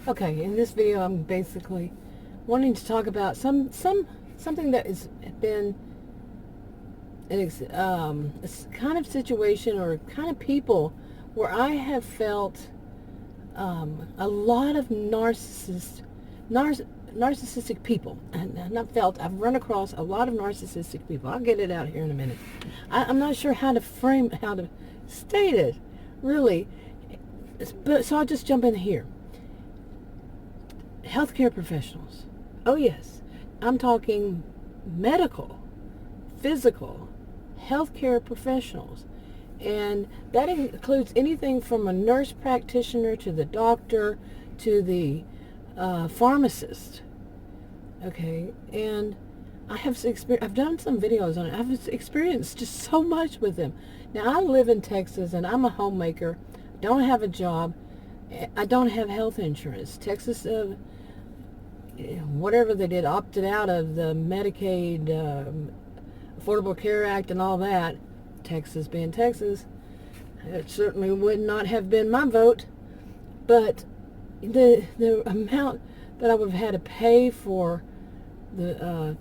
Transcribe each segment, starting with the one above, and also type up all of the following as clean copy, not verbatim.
Okay, in this video, I'm basically wanting to talk about something that has been a kind of situation or kind of people where I have felt a lot of narcissistic people. And not felt, I've run across a lot of narcissistic people. I'll get it out here in a minute. I'm not sure how to state it, really. But so I'll just jump in here. Healthcare professionals. Oh yes, I'm talking medical, physical, healthcare professionals. And that includes anything from a nurse practitioner to the doctor to the pharmacist. Okay, and I've done some videos on it. I've experienced just so much with them. Now I live in Texas and I'm a homemaker. Don't have a job. I don't have health insurance. Texas, whatever they did, opted out of the Medicaid, Affordable Care Act and all that. Texas being Texas, it certainly would not have been my vote. But the amount that I would have had to pay for the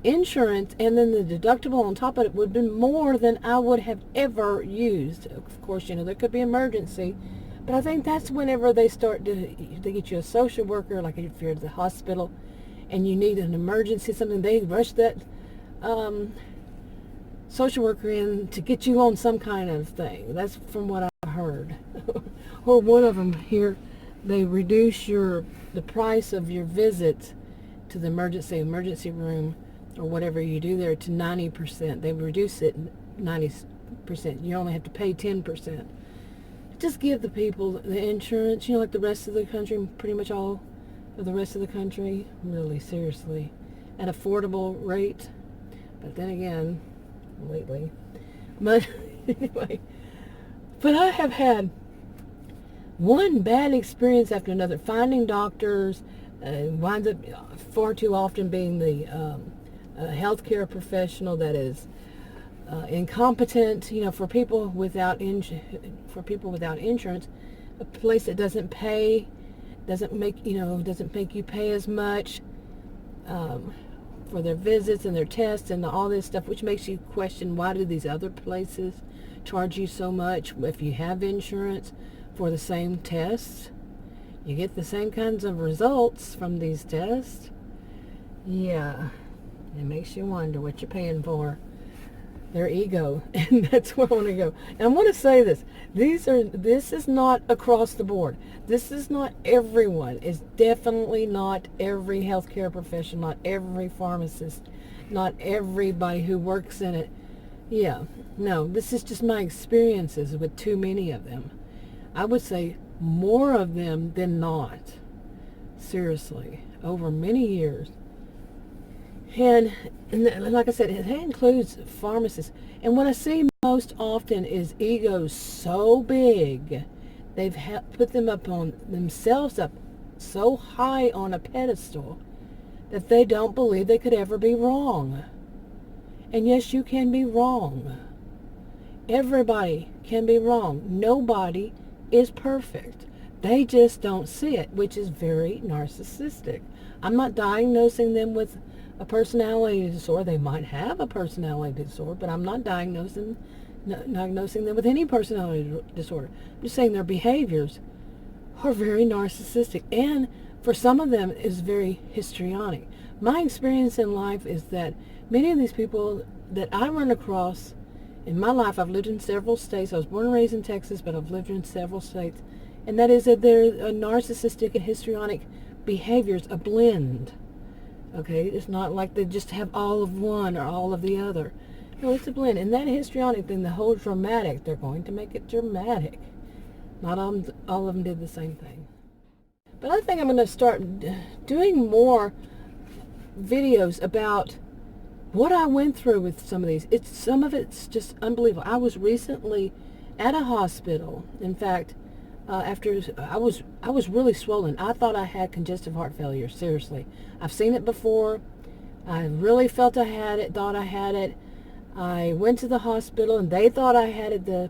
insurance and then the deductible on top of it would have been more than I would have ever used. Of course, there could be emergency. But I think that's whenever they get you a social worker, like if you're at the hospital and you need an emergency, something, they rush that social worker in to get you on some kind of thing. That's from what I've heard. Or one of them here, they reduce the price of your visit to the emergency room or whatever you do there to 90%. They reduce it 90%. You only have to pay 10%. Just give the people the insurance, like the rest of the country, pretty much all of the rest of the country, really, seriously, at affordable rate. But then again, lately. But anyway, but I have had one bad experience after another. Finding doctors winds up far too often being the healthcare professional that is incompetent, for people without insurance, a place that doesn't pay, doesn't make you pay as much for their visits and their tests and all this stuff, which makes you question, why do these other places charge you so much if you have insurance for the same tests? You get the same kinds of results from these tests. Yeah, it makes you wonder what you're paying for. Their ego, and that's where I want to go. And I want to say this: this is not across the board. This is not everyone. It's definitely not every healthcare professional, not every pharmacist, not everybody who works in it. Yeah, no, this is just my experiences with too many of them. I would say more of them than not. Seriously, over many years. And like I said, it includes pharmacists. And what I see most often is egos so big, they've put themselves up so high on a pedestal that they don't believe they could ever be wrong. And yes, you can be wrong. Everybody can be wrong. Nobody is perfect. They just don't see it, which is very narcissistic. I'm not diagnosing them with a personality disorder. They might have a personality disorder, but I'm not diagnosing them with any personality disorder. I'm just saying their behaviors are very narcissistic, and for some of them is very histrionic. My experience in life is that many of these people that I run across in my life, I've lived in several states. I was born and raised in Texas, but I've lived in several states, and that is that they're narcissistic and histrionic behaviors, a blend. Okay, it's not like they just have all of one or all of the other. No, it's a blend. And that histrionic thing, the whole dramatic, they're going to make it dramatic. Not all of them did the same thing. But I think I'm going to start doing more videos about what I went through with some of these. Some of it's just unbelievable. I was recently at a hospital. In fact, after I was really swollen. I thought I had congestive heart failure. Seriously, I've seen it before. I really felt I had it. Thought I had it. I went to the hospital and they thought I had it. A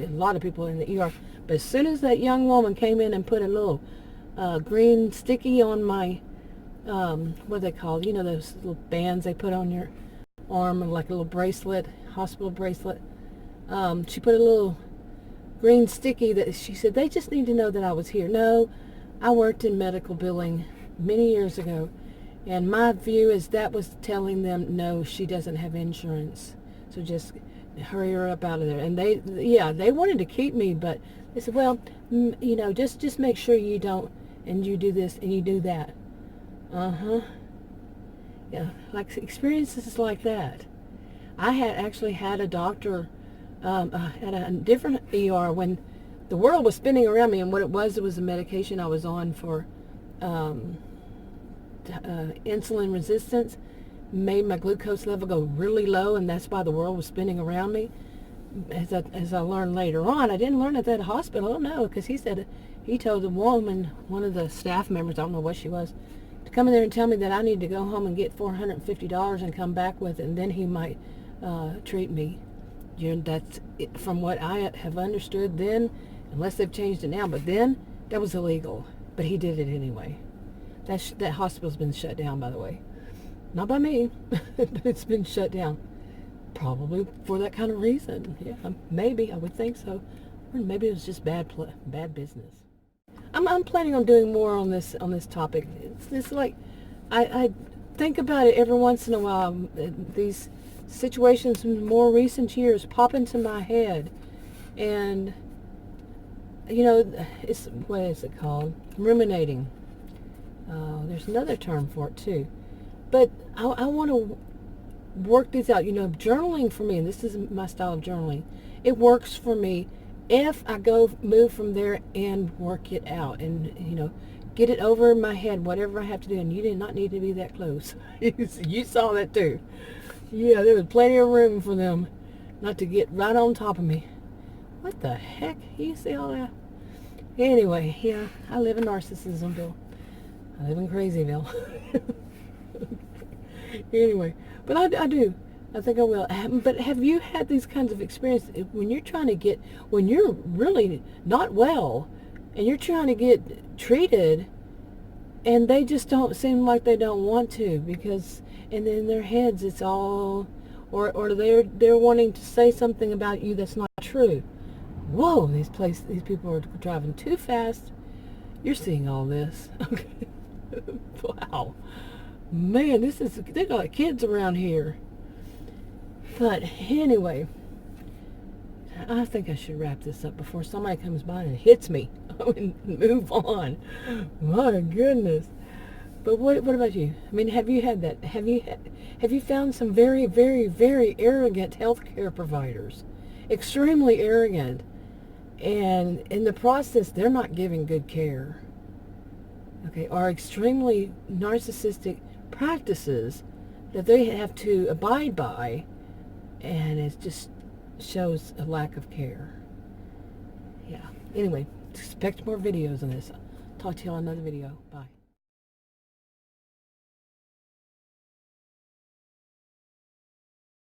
lot of people in the ER. But as soon as that young woman came in and put a little green sticky on my, what are they called? You know, those little bands they put on your arm, and like a little bracelet, hospital bracelet. She put a little green sticky that she said, they just need to know that I was here. No, I worked in medical billing many years ago, and my view is that was telling them, no, she doesn't have insurance, so just hurry her up out of there. And they wanted to keep me, but they said, well, you know, just make sure you don't, and you do this and you do that. Yeah, like experiences like that. I had actually had a doctor at a different ER when the world was spinning around me, and what it was a medication I was on for insulin resistance, made my glucose level go really low, and that's why the world was spinning around me. As I learned later on, I didn't learn at that hospital, no, because he told the woman, one of the staff members, I don't know what she was, to come in there and tell me that I need to go home and get $450 and come back with it, and then he might treat me. That's it, from what I have understood then, unless they've changed it now, but then that was illegal. But he did it anyway. That hospital's been shut down, by the way. Not by me, but it's been shut down. Probably for that kind of reason. Yeah, maybe, I would think so. Or maybe it was just bad business. I'm planning on doing more on this topic. It's like I think about it every once in a while. These situations in more recent years pop into my head, and you know, what is it called? Ruminating. There's another term for it too, but I want to work these out. You know, journaling for me, and this is my style of journaling, it works for me if I move from there and work it out, and you know, get it over my head, whatever I have to do. And you did not need to be that close. You saw that too. Yeah, there was plenty of room for them not to get right on top of me. What the heck? You see all that? Anyway, yeah, I live in Narcissismville. I live in Crazyville. Anyway, but I do. I think I will. But have you had these kinds of experiences when you're trying to when you're really not well, and you're trying to get treated, and they just don't seem like they don't want to, because, and in their heads it's all, or they're wanting to say something about you that's not true. Whoa, these people are driving too fast. You're seeing all this. Okay. Wow. Man, they got kids around here. But anyway, I think I should wrap this up before somebody comes by and hits me and move on. My goodness. But what about you? I mean, have you had that? Have you found some very, very, very arrogant healthcare providers? Extremely arrogant. And in the process, they're not giving good care. Okay, are extremely narcissistic practices that they have to abide by, and it just shows a lack of care. Yeah. Anyway, expect more videos on this. Talk to you on another video. Bye.